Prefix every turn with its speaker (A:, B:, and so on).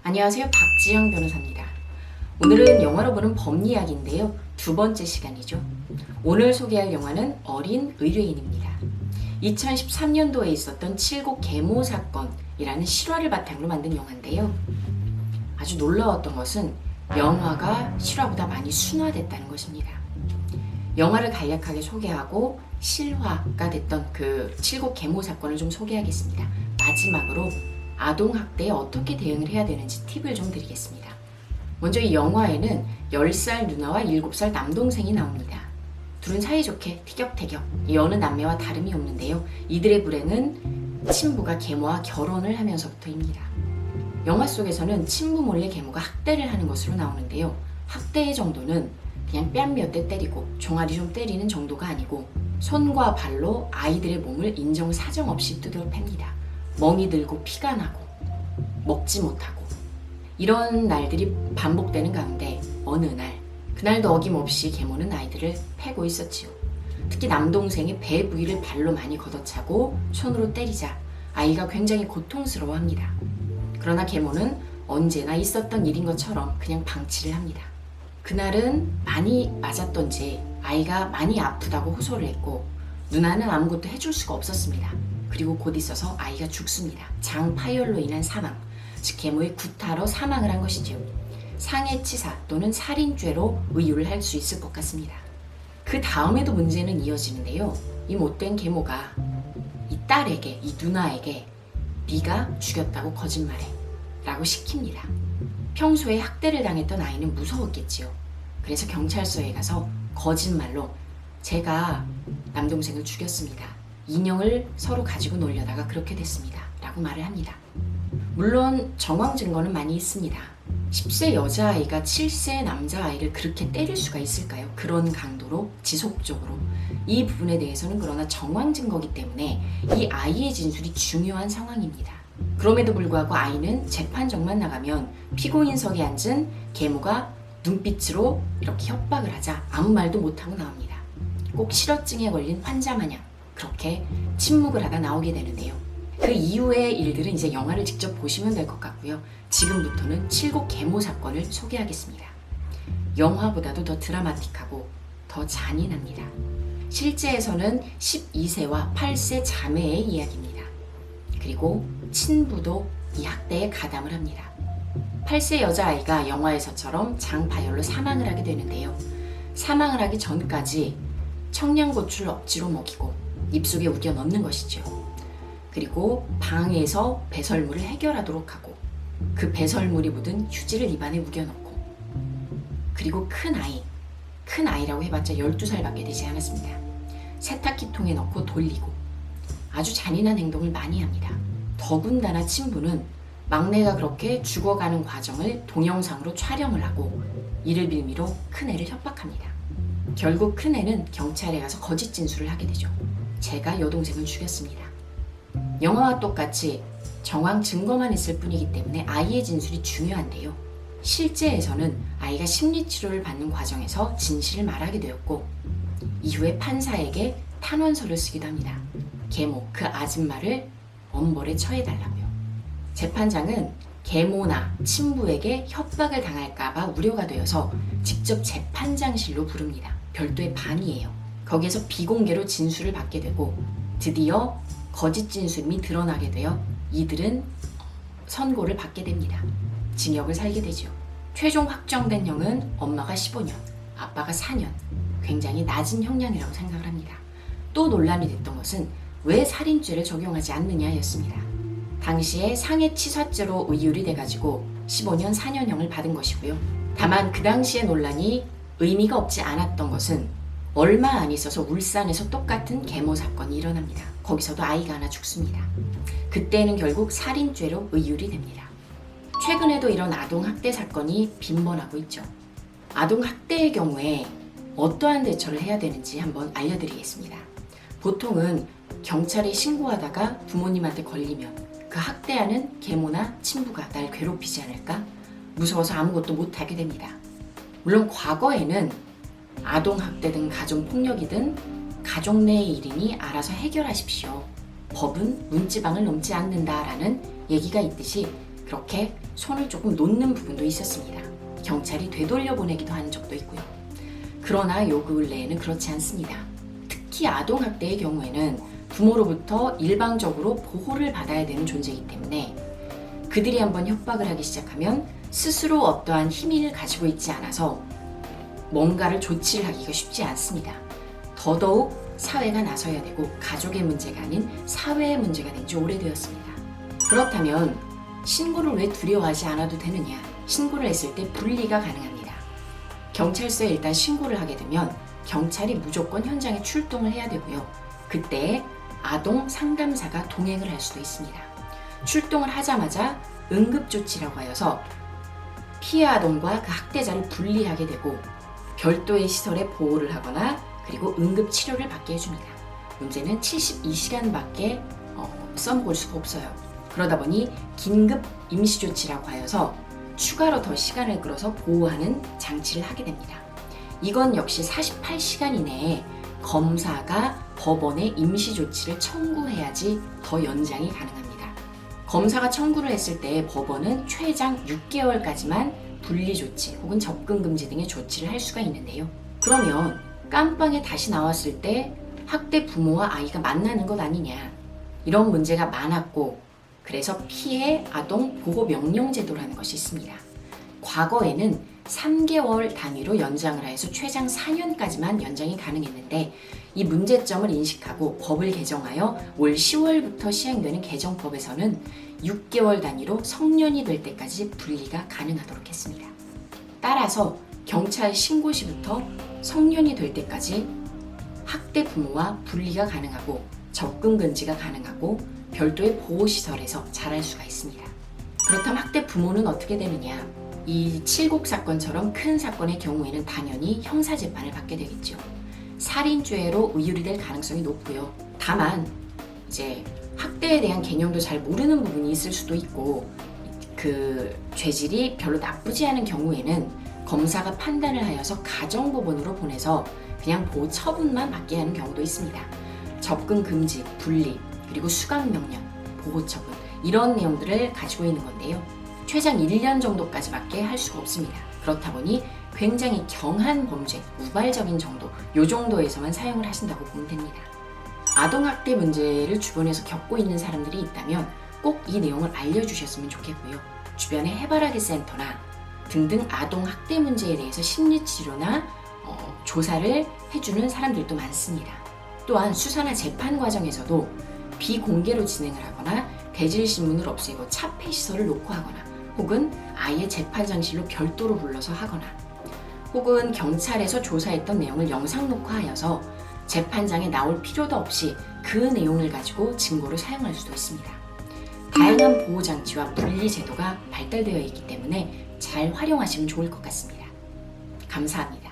A: 안녕하세요. 박지영 변호사입니다. 오늘은 영화로 보는 법리이야기인데요. 두 번째 시간이죠. 오늘 소개할 영화는 어린 의뢰인입니다. 2013년도에 있었던 칠곡 계모 사건이라는 실화를 바탕으로 만든 영화인데요. 아주 놀라웠던 것은 영화가 실화보다 많이 순화됐다는 것입니다. 영화를 간략하게 소개하고 실화가 됐던 그 칠곡 계모 사건을 좀 소개하겠습니다. 마지막으로 아동학대에 어떻게 대응을 해야 되는지 팁을 좀 드리겠습니다. 먼저 이 영화에는 10살 누나와 7살 남동생이 나옵니다. 둘은 사이좋게 티격태격, 여느 남매와 다름이 없는데요. 이들의 불행은 친부가 계모와 결혼을 하면서부터입니다. 영화 속에서는 친부 몰래 계모가 학대를 하는 것으로 나오는데요. 학대의 정도는 그냥 뺨 몇 대 때리고 종아리 좀 때리는 정도가 아니고 손과 발로 아이들의 몸을 인정사정 없이 뜯어 팹니다. 멍이 들고 피가 나고 먹지 못하고 이런 날들이 반복되는 가운데 어느 날 그날도 어김없이 계모는 아이들을 패고 있었지요. 특히 남동생의 배 부위를 발로 많이 걷어차고 손으로 때리자 아이가 굉장히 고통스러워합니다. 그러나 계모는 언제나 있었던 일인 것처럼 그냥 방치를 합니다. 그날은 많이 맞았던지 아이가 많이 아프다고 호소를 했고 누나는 아무것도 해줄 수가 없었습니다. 그리고 곧 있어서 아이가 죽습니다. 장파열로 인한 사망, 즉 계모의 구타로 사망을 한 것이지요. 상해치사 또는 살인죄로 의유를 할 수 있을 것 같습니다. 그 다음에도 문제는 이어지는데요. 이 못된 계모가 이 딸에게, 이 누나에게 네가 죽였다고 거짓말해 라고 시킵니다. 평소에 학대를 당했던 아이는 무서웠겠지요. 그래서 경찰서에 가서 거짓말로 제가 남동생을 죽였습니다. 인형을 서로 가지고 놀려다가 그렇게 됐습니다. 라고 말을 합니다. 물론 정황 증거는 많이 있습니다. 10세 여자아이가 7세 남자아이를 그렇게 때릴 수가 있을까요? 그런 강도로 지속적으로. 이 부분에 대해서는 그러나 정황 증거이기 때문에 이 아이의 진술이 중요한 상황입니다. 그럼에도 불구하고 아이는 재판정만 나가면 피고인석에 앉은 계모가 눈빛으로 이렇게 협박을 하자 아무 말도 못하고 나옵니다. 꼭 실어증에 걸린 환자 마냥 그렇게 침묵을 하다 나오게 되는데요. 그 이후의 일들은 이제 영화를 직접 보시면 될 것 같고요. 지금부터는 칠곡 계모 사건을 소개하겠습니다. 영화보다도 더 드라마틱하고 더 잔인합니다. 실제에서는 12세와 8세 자매의 이야기입니다. 그리고 친부도 이 학대에 가담을 합니다. 8세 여자아이가 영화에서처럼 장파열로 사망을 하게 되는데요. 사망을 하기 전까지 청양고추를 억지로 먹이고 입속에 우겨 넣는 것이죠. 그리고 방에서 배설물을 해결하도록 하고 그 배설물이 묻은 휴지를 입안에 우겨넣고 그리고 큰 아이라고 해봤자 12살밖에 되지 않았습니다. 세탁기통에 넣고 돌리고 아주 잔인한 행동을 많이 합니다. 더군다나 친부는 막내가 그렇게 죽어가는 과정을 동영상으로 촬영을 하고 이를 빌미로 큰애를 협박합니다. 결국 큰애는 경찰에 가서 거짓 진술을 하게 되죠. 제가 여동생을 죽였습니다. 영화와 똑같이 정황 증거만 있을 뿐이기 때문에 아이의 진술이 중요한데요. 실제에서는 아이가 심리치료를 받는 과정에서 진실을 말하게 되었고 이후에 판사에게 탄원서를 쓰기도 합니다. 계모, 그 아줌마를 엄벌에 처해달라고요. 재판장은 계모나 친부에게 협박을 당할까봐 우려가 되어서 직접 재판장실로 부릅니다. 별도의 방이에요. 거기에서 비공개로 진술을 받게 되고 드디어 거짓 진술이 드러나게 되어 이들은 선고를 받게 됩니다. 징역을 살게 되죠. 최종 확정된 형은 엄마가 15년, 아빠가 4년. 굉장히 낮은 형량이라고 생각을 합니다. 또 논란이 됐던 것은 왜 살인죄를 적용하지 않느냐였습니다. 당시에 상해치사죄로 의율이 돼가지고 15년 4년형을 받은 것이고요. 다만 그 당시의 논란이 의미가 없지 않았던 것은 얼마 안 있어서 울산에서 똑같은 계모 사건이 일어납니다. 거기서도 아이가 하나 죽습니다. 그때는 결국 살인죄로 의율이 됩니다. 최근에도 이런 아동학대 사건이 빈번하고 있죠. 아동학대의 경우에 어떠한 대처를 해야 되는지 한번 알려드리겠습니다. 보통은 경찰에 신고하다가 부모님한테 걸리면 그 학대하는 계모나 친부가 날 괴롭히지 않을까? 무서워서 아무것도 못하게 됩니다. 물론 과거에는 아동학대든 가정폭력이든 가족 내의 일이니 알아서 해결하십시오. 법은 문지방을 넘지 않는다라는 얘기가 있듯이 그렇게 손을 조금 놓는 부분도 있었습니다. 경찰이 되돌려 보내기도 한 적도 있고요. 그러나 요 근래에는 그렇지 않습니다. 특히 아동학대의 경우에는 부모로부터 일방적으로 보호를 받아야 되는 존재이기 때문에 그들이 한번 협박을 하기 시작하면 스스로 어떠한 힘을 가지고 있지 않아서 뭔가를 조치를 하기가 쉽지 않습니다. 더더욱 사회가 나서야 되고 가족의 문제가 아닌 사회의 문제가 된 지 오래되었습니다. 그렇다면 신고를 왜 두려워하지 않아도 되느냐? 신고를 했을 때 분리가 가능합니다. 경찰서에 일단 신고를 하게 되면 경찰이 무조건 현장에 출동을 해야 되고요. 그때 아동 상담사가 동행을 할 수도 있습니다. 출동을 하자마자 응급조치라고 하여서 피해 아동과 그 학대자를 분리하게 되고 별도의 시설에 보호를 하거나 그리고 응급치료를 받게 해줍니다. 문제는 72시간밖에 써먹을 수가 없어요. 그러다 보니 긴급 임시조치라고 하여서 추가로 더 시간을 끌어서 보호하는 장치를 하게 됩니다. 이건 역시 48시간 이내에 검사가 법원에 임시조치를 청구해야지 더 연장이 가능합니다. 검사가 청구를 했을 때 법원은 최장 6개월까지만 분리조치 혹은 접근금지 등의 조치를 할 수가 있는데요. 그러면 깜빵에 다시 나왔을 때 학대 부모와 아이가 만나는 것 아니냐, 이런 문제가 많았고 그래서 피해 아동 보호 명령 제도라는 것이 있습니다. 과거에는 3개월 단위로 연장을 해서 최장 4년까지만 연장이 가능했는데 이 문제점을 인식하고 법을 개정하여 올 10월부터 시행되는 개정법에서는 6개월 단위로 성년이 될 때까지 분리가 가능하도록 했습니다. 따라서 경찰 신고 시부터 성년이 될 때까지 학대 부모와 분리가 가능하고 접근 금지가 가능하고 별도의 보호시설에서 자랄 수가 있습니다. 그렇다면 학대 부모는 어떻게 되느냐? 이 칠곡 사건처럼 큰 사건의 경우에는 당연히 형사재판을 받게 되겠죠. 살인죄로 의율이 될 가능성이 높고요. 다만 이제 학대에 대한 개념도 잘 모르는 부분이 있을 수도 있고 그 죄질이 별로 나쁘지 않은 경우에는 검사가 판단을 하여서 가정법원으로 보내서 그냥 보호 처분만 받게 하는 경우도 있습니다. 접근 금지, 분리, 그리고 수강명령, 보호 처분 이런 내용들을 가지고 있는 건데요. 최장 1년 정도까지밖에 할 수가 없습니다. 그렇다 보니 굉장히 경한 범죄, 우발적인 정도, 요 정도에서만 사용을 하신다고 보면 됩니다. 아동학대 문제를 주변에서 겪고 있는 사람들이 있다면 꼭 이 내용을 알려주셨으면 좋겠고요. 주변에 해바라기 센터나 등등 아동학대 문제에 대해서 심리치료나 조사를 해주는 사람들도 많습니다. 또한 수사나 재판 과정에서도 비공개로 진행을 하거나 대질신문을 없애고 차폐시설을 놓고 하거나 혹은 아예 재판장실로 별도로 불러서 하거나 혹은 경찰에서 조사했던 내용을 영상 녹화하여서 재판장에 나올 필요도 없이 그 내용을 가지고 증거로 사용할 수도 있습니다. 다양한 보호장치와 분리제도가 발달되어 있기 때문에 잘 활용하시면 좋을 것 같습니다. 감사합니다.